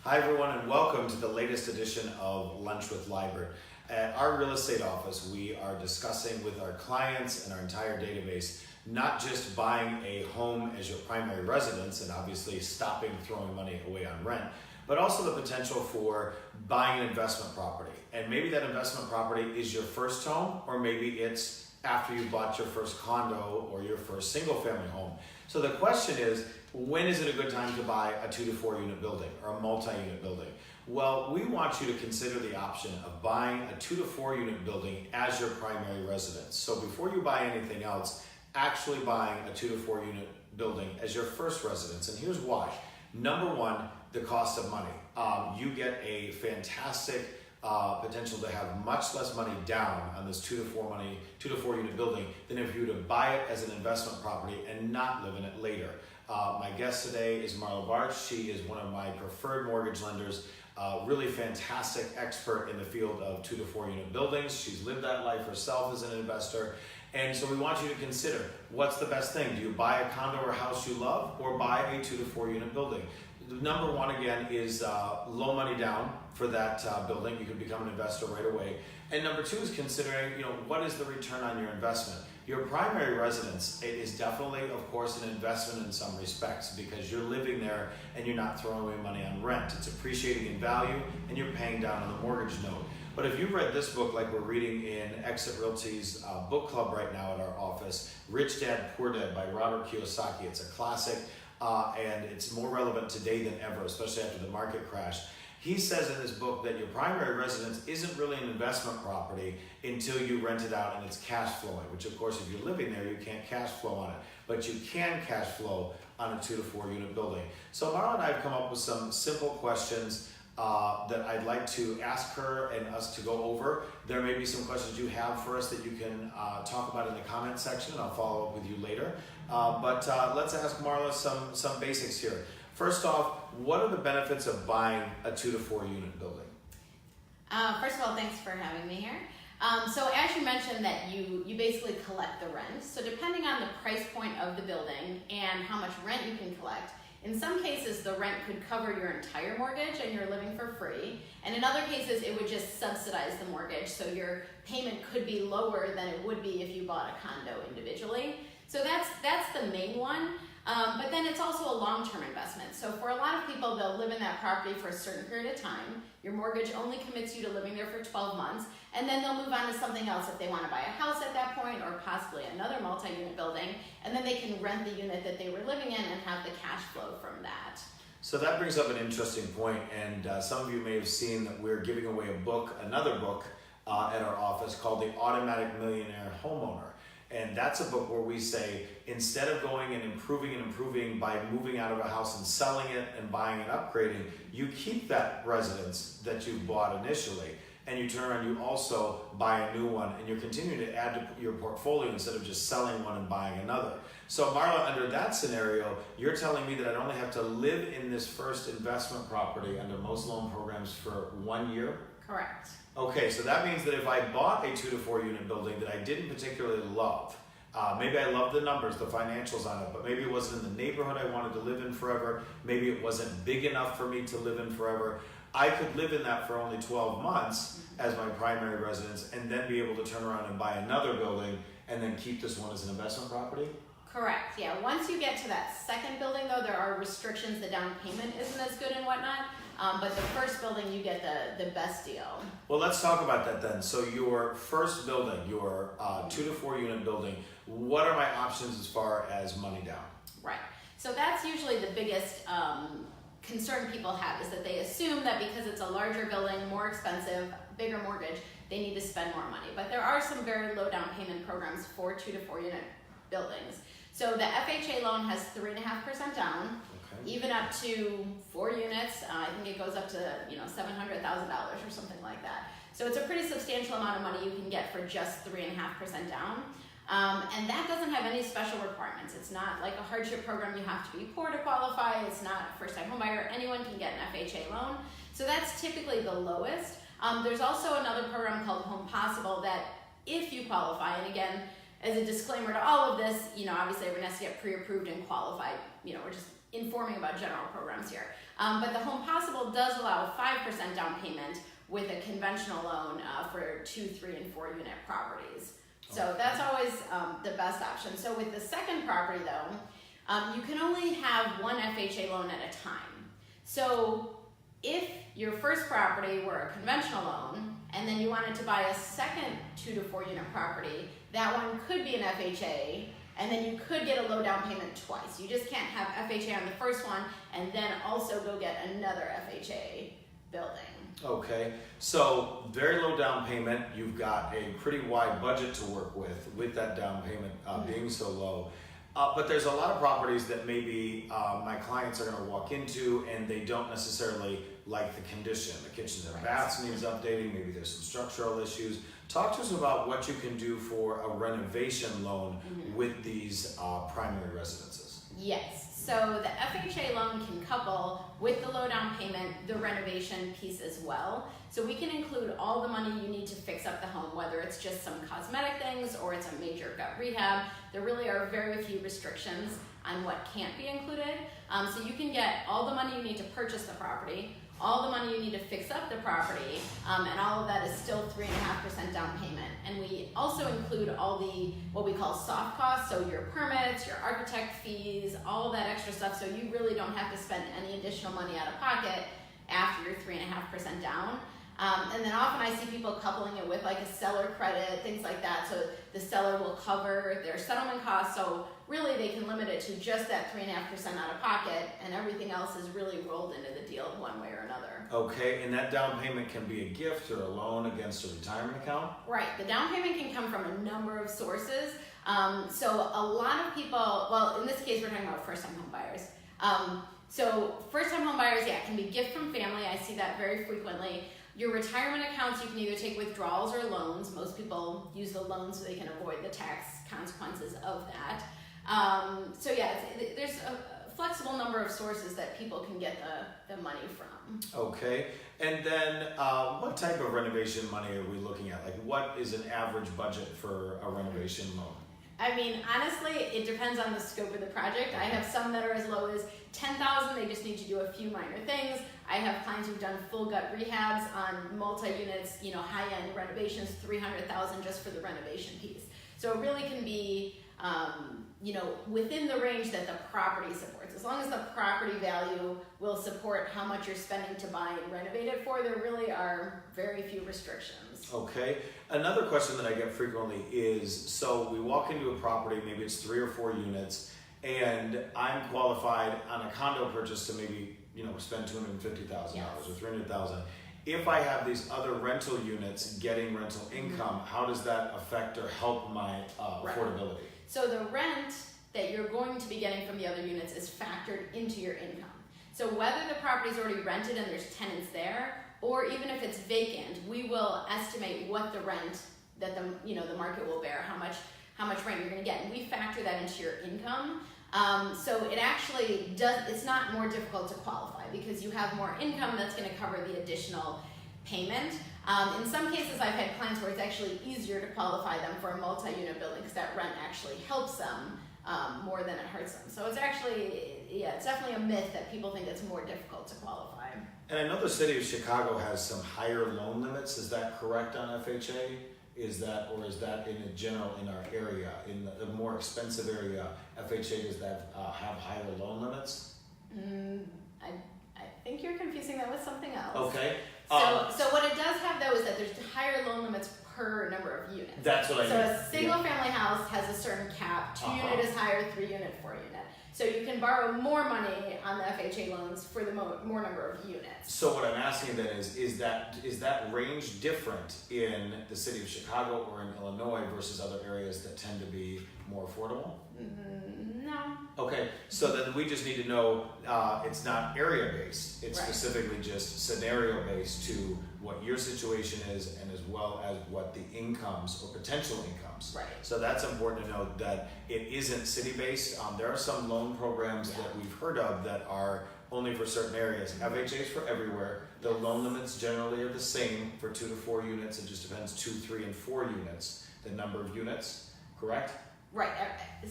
Hi everyone, and welcome to the latest edition of Lunch with Libert. At our real estate office, we are discussing with our clients and our entire database not just buying a home as your primary residence and obviously stopping throwing money away on rent, but also the potential for buying an investment property. And maybe that investment property is your first home, or maybe it's after you bought your first condo or your first single family home. So the question is, when is it a good time to buy a 2 to 4 unit building or a multi-unit building? Well, we want you to consider the option of buying a 2 to 4 unit building as your primary residence. So before you buy anything else, actually buying a 2 to 4 unit building as your first residence. And here's why. Number one, the cost of money. You get a fantastic potential to have much less money down on this 2 to 4 unit building than if you were to buy it as an investment property and not live in it later. My guest today is Marla Bartsch. She is one of my preferred mortgage lenders, really fantastic expert in the field of 2 to 4 unit buildings. She's lived that life herself as an investor. And so we want you to consider, what's the best thing? Do you buy a condo or house you love, or buy a 2 to 4 unit building? Number one, again, is low money down for that building. You can become an investor right away. And number two is considering, what is the return on your investment? Your primary residence, it is definitely, of course, an investment in some respects because you're living there and you're not throwing away money on rent. It's appreciating in value and you're paying down on the mortgage note. But if you've read this book like we're reading in EXIT Realty's book club right now at our office, Rich Dad, Poor Dad by Robert Kiyosaki, it's a classic and it's more relevant today than ever, especially after the market crash. He says in his book that your primary residence isn't really an investment property until you rent it out and it's cash flowing, which of course if you're living there, you can't cash flow on it, but you can cash flow on a 2 to 4 unit building. So Marla and I have come up with some simple questions that I'd like to ask her and us to go over. There may be some questions you have for us that you can talk about in the comment section, and I'll follow up with you later. But let's ask Marla some basics here. First off, what are the benefits of buying a 2 to 4 unit building? First of all, thanks for having me here. So as you mentioned that you basically collect the rent. So depending on the price point of the building and how much rent you can collect, in some cases the rent could cover your entire mortgage and you're living for free. And in other cases it would just subsidize the mortgage, so your payment could be lower than it would be if you bought a condo individually. So that's the main one. But then it's also a long-term investment. So for a lot of people, they'll live in that property for a certain period of time. Your mortgage only commits you to living there for 12 months, and then they'll move on to something else if they want to buy a house at that point or possibly another multi-unit building, and then they can rent the unit that they were living in and have the cash flow from that. So that brings up an interesting point, and some of you may have seen that we're giving away another book at our office called The Automatic Millionaire Homeowner. And that's a book where we say, instead of going and improving by moving out of a house and selling it and buying and upgrading, you keep that residence that you bought initially, and you turn around, you also buy a new one, and you're continuing to add to your portfolio instead of just selling one and buying another. So Marla, under that scenario, you're telling me that I'd only have to live in this first investment property under most loan programs for 1 year? Correct. Okay, so that means that if I bought a 2 to 4 unit building that I didn't particularly love, maybe I loved the numbers, the financials on it, but maybe it wasn't in the neighborhood I wanted to live in forever, maybe it wasn't big enough for me to live in forever, I could live in that for only 12 months as my primary residence and then be able to turn around and buy another building and then keep this one as an investment property? Correct, yeah. Once you get to that second building though, there are restrictions. The down payment isn't as good and whatnot. But the first building, you get the best deal. Well, let's talk about that then. So your first building, your 2 to 4 unit building, what are my options as far as money down? Right. So that's usually the biggest concern people have, is that they assume that because it's a larger building, more expensive, bigger mortgage, they need to spend more money. But there are some very low down payment programs for 2 to 4 unit buildings. So the FHA loan has 3.5% down. Even up to 4 units, I think it goes up to $700,000 or something like that. So it's a pretty substantial amount of money you can get for just 3.5% down. And that doesn't have any special requirements. It's not like a hardship program. You have to be poor to qualify. It's not a first-time home buyer. Anyone can get an FHA loan. So that's typically the lowest. There's also another program called Home Possible that if you qualify, and again, as a disclaimer to all of this, obviously everyone has to get pre-approved and qualified. We're just informing about general programs here. But the Home Possible does allow a 5% down payment with a conventional loan for 2, 3, and 4 unit properties. So that's always the best option. So with the second property though, you can only have one FHA loan at a time. So if your first property were a conventional loan and then you wanted to buy a second 2 to 4 unit property, that one could be an FHA, and then you could get a low down payment twice. You just can't have FHA on the first one and then also go get another FHA building. Okay, so very low down payment. You've got a pretty wide budget to work with that down payment being so low. But there's a lot of properties that maybe my clients are going to walk into and they don't necessarily like the condition. The kitchens and baths needs updating, maybe there's some structural issues. Talk to us about what you can do for a renovation loan with these primary residences. Yes, so the FHA loan can couple with the low down payment the renovation piece as well. So we can include all the money you need to fix up the home, whether it's just some cosmetic things or it's a major gut rehab. There really are very few restrictions on what can't be included. So you can get all the money you need to purchase the property, all the money you need to fix up the property, and all of that is still 3.5% down payment. And we also include all the, what we call soft costs, so your permits, your architect fees, all of that extra stuff, so you really don't have to spend any additional money out of pocket after your 3.5% down. And then often I see people coupling it with like a seller credit, things like that, so the seller will cover their settlement costs, so really they can limit it to just that 3.5% out of pocket, and everything else is really rolled into the deal one way or another. Okay, and that down payment can be a gift or a loan against a retirement account? Right, the down payment can come from a number of sources. So a lot of people, well, in this case we're talking about first-time home buyers. So first-time home buyers, yeah, it can be gift from family. I see that very frequently. Your retirement accounts, you can either take withdrawals or loans. Most people use the loans so they can avoid the tax consequences of that. So yeah, there's a flexible number of sources that people can get the money from. Okay, and then what type of renovation money are we looking at? Like what is an average budget for a renovation loan? I mean, honestly, it depends on the scope of the project. I have some that are as low as $10,000. They just need to do a few minor things. I have clients who've done full gut rehabs on multi-units, high-end renovations, $300,000 just for the renovation piece. So it really can be, within the range that the property supports. As long as the property value will support how much you're spending to buy and renovate it for, there really are very few restrictions. Okay. Another question that I get frequently is, so we walk into a property, maybe it's 3 or 4 units, and I'm qualified on a condo purchase to maybe, spend $250,000 or $300,000. If I have these other rental units getting rental income, how does that affect or help my affordability? So the rent that you're going to be getting from the other units is factored into your income. So whether the property's already rented and there's tenants there, or even if it's vacant, we will estimate what the rent that the market will bear, how much rent you're going to get, and we factor that into your income. So it actually it's not more difficult to qualify because you have more income that's going to cover the additional payment. In some cases, I've had clients where it's actually easier to qualify them for a multi-unit building because that rent actually helps them more than it hurts them. So it's actually, it's definitely a myth that people think it's more difficult to qualify. And I know the city of Chicago has some higher loan limits. Is that correct on FHA? Is that in general in our area, in the more expensive area, FHA does that have higher loan limits? I think you're confusing that with something else. Okay. So what it does have though is that there's higher loan limits per number of units. That's what I mean. So a single family house has a certain cap. 2 unit is higher, 3 unit, 4 unit. So you can borrow more money on the FHA loans for the more number of units. So what I'm asking then is that range different in the city of Chicago or in Illinois versus other areas that tend to be more affordable? No. Okay, so then we just need to know it's not area based. It's specifically just scenario based to what your situation is and as well as what the incomes or potential incomes. Right. So that's important to know that it isn't city based. There are some loan programs that we've heard of that are only for certain areas. FHA's for everywhere. The loan limits generally are the same for 2 to 4 units. It just depends 2, 3, and 4 units, the number of units, correct? Right,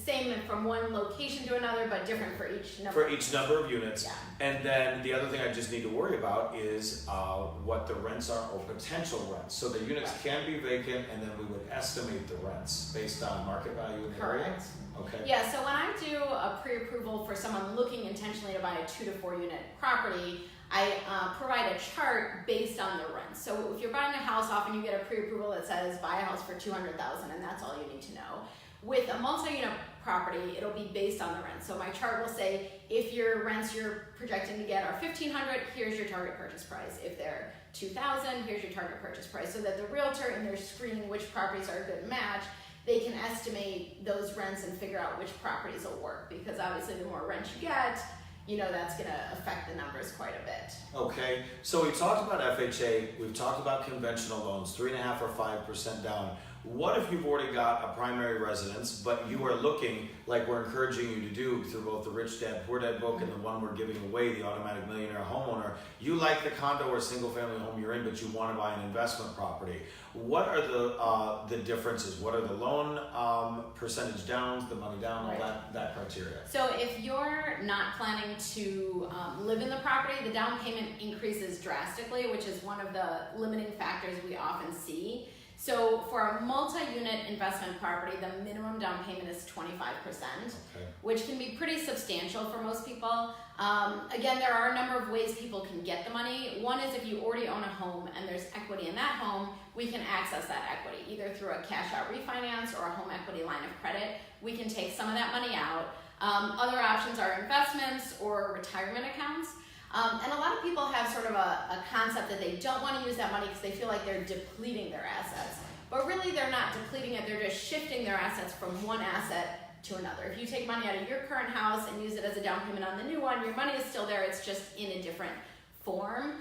same from one location to another, but different for each number. For each number of units. Yeah. And then the other thing I just need to worry about is what the rents are or potential rents. So the units can be vacant, and then we would estimate the rents based on market value in the area. Correct. Okay. Yeah, so when I do a pre-approval for someone looking intentionally to buy a 2 to 4 unit property, I provide a chart based on the rent. So if you're buying a house, often you get a pre-approval that says buy a house for $200,000, and that's all you need to know. With a multi-unit property, it'll be based on the rent. So my chart will say if your rents you're projecting to get are $1,500, here's your target purchase price. If they're $2,000, here's your target purchase price. So that the realtor, in their screening which properties are a good match, they can estimate those rents and figure out which properties will work. Because obviously, the more rent you get, that's going to affect the numbers quite a bit. Okay, so we talked about FHA, we've talked about conventional loans, 3.5% or 5% down. What if you've already got a primary residence, but you are looking, like we're encouraging you to do through both the Rich Dad Poor Dad book and the one we're giving away, the Automatic Millionaire Homeowner, you like the condo or single family home you're in, but you want to buy an investment property. What are the differences? What are the loan percentage downs, the money down, all that criteria? So if you're not planning to live in the property, the down payment increases drastically, which is one of the limiting factors we often see. So for a multi-unit investment property, the minimum down payment is 25%, which can be pretty substantial for most people. Again, there are a number of ways people can get the money. One is if you already own a home and there's equity in that home, we can access that equity, either through a cash out refinance or a home equity line of credit. We can take some of that money out. Other options are investments or retirement accounts. And a lot of people have sort of a concept that they don't want to use that money because they feel like they're depleting their assets. But really, they're not depleting it. They're just shifting their assets from one asset to another. If you take money out of your current house and use it as a down payment on the new one, your money is still there. It's just in a different form.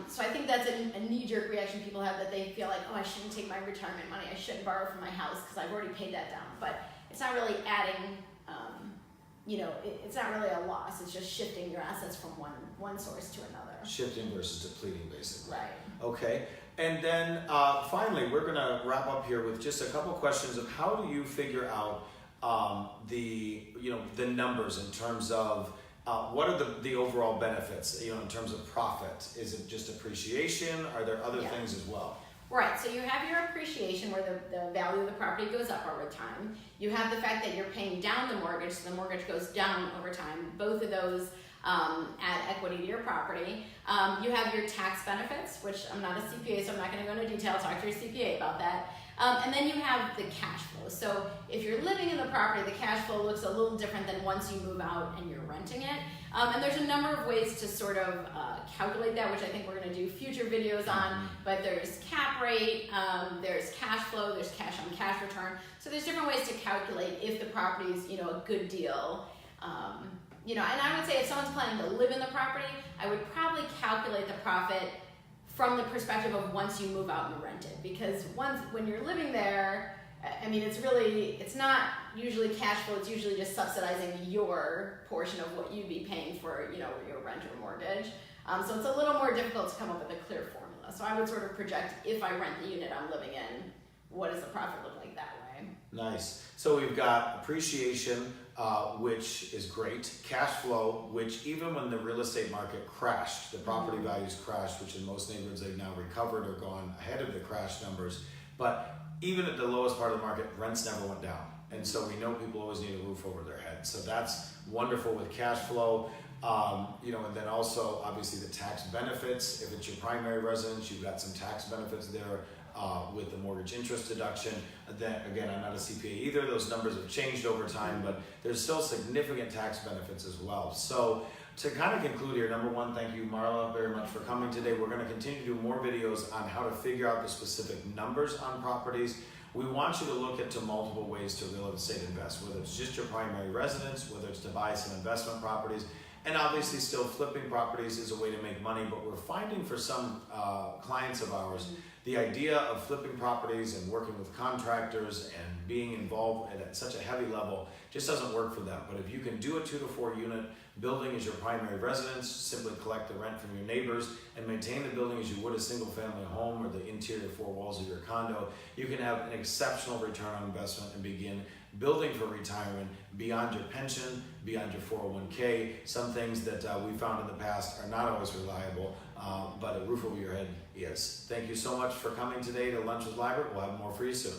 So I think that's a knee-jerk reaction people have, that they feel like, oh, I shouldn't take my retirement money. I shouldn't borrow from my house because I've already paid that down. But it's not really adding... it's not really a loss. It's just shifting your assets from one source to another. Shifting versus depleting, basically. Right. Okay. And then finally, we're going to wrap up here with just a couple questions of how do you figure out the numbers in terms of what are the overall benefits, in terms of profit? Is it just appreciation? Are there other things as well? Right, so you have your appreciation where the value of the property goes up over time. You have the fact that you're paying down the mortgage, so the mortgage goes down over time. Both of those add equity to your property. You have your tax benefits, which I'm not a CPA, so I'm not going to go into detail. Talk to your CPA about that. And then you have the cash flow. So if you're living in the property, the cash flow looks a little different than once you move out and you're renting it. And there's a number of ways to sort of calculate that, which I think we're going to do future videos on. But there's cap rate, there's cash flow, there's cash on cash return. So there's different ways to calculate if the property is, a good deal. And I would say if someone's planning to live in the property, I would probably calculate the profit from the perspective of once you move out and rent it. Because when you're living there, it's not usually cash flow, it's usually just subsidizing your portion of what you'd be paying for, your rent or mortgage. So it's a little more difficult to come up with a clear formula. So I would sort of project, if I rent the unit I'm living in, what does the profit look like that way? Nice. So we've got appreciation, which is great. Cash flow, which even when the real estate market crashed, the property values crashed, which in most neighborhoods they've now recovered or gone ahead of the crash numbers. But even at the lowest part of the market, rents never went down. And so we know people always need a roof over their head. So that's wonderful with cash flow. And then also obviously the tax benefits. If it's your primary residence, you've got some tax benefits there with the mortgage interest deduction. Then again, I'm not a CPA either. Those numbers have changed over time, but there's still significant tax benefits as well. So to kind of conclude here, number one, thank you, Marla, very much for coming today. We're going to continue to do more videos on how to figure out the specific numbers on properties. We want you to look into multiple ways to real estate invest, whether it's just your primary residence, whether it's to buy some investment properties, and obviously still flipping properties is a way to make money, but we're finding for some clients of ours, the idea of flipping properties and working with contractors and being involved at such a heavy level just doesn't work for them. But if you can do a 2 to 4 unit building as your primary residence, simply collect the rent from your neighbors and maintain the building as you would a single family home or the interior 4 walls of your condo, you can have an exceptional return on investment and begin building for retirement beyond your pension, beyond your 401k. Some things that we found in the past are not always reliable, but a roof over your head is. Thank you so much for coming today to Lunch with Libert. We'll have more for you soon.